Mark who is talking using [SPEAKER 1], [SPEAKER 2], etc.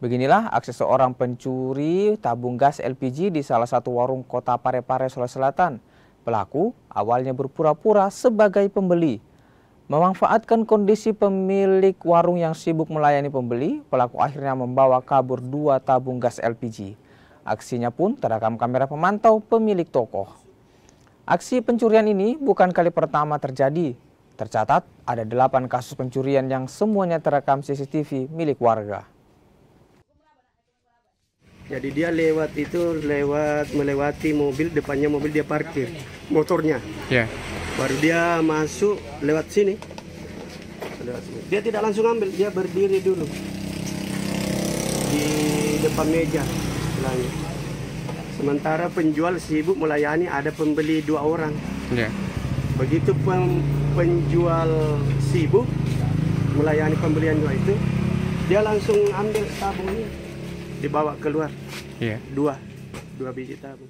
[SPEAKER 1] Beginilah aksi seorang pencuri tabung gas LPG di salah satu warung kota Parepare, Sulawesi Selatan. Pelaku awalnya berpura-pura sebagai pembeli. Memanfaatkan kondisi pemilik warung yang sibuk melayani pembeli, pelaku akhirnya membawa kabur 2 tabung gas LPG. Aksinya pun terekam kamera pemantau pemilik toko. Aksi pencurian ini bukan kali pertama terjadi. Tercatat ada 8 kasus pencurian yang semuanya terekam CCTV milik warga.
[SPEAKER 2] Jadi dia melewati mobil, depannya mobil dia parkir motornya.
[SPEAKER 3] Ya.
[SPEAKER 2] Baru dia masuk lewat sini. Dia tidak langsung ambil, dia berdiri dulu di depan meja istilahnya. Sementara penjual sibuk melayani, ada pembeli 2 orang.
[SPEAKER 3] Ya.
[SPEAKER 2] Begitu penjual sibuk melayani pembelian 2 itu, dia langsung ambil tabungnya, dibawa keluar.
[SPEAKER 3] Iya.
[SPEAKER 2] 2 biji tabung.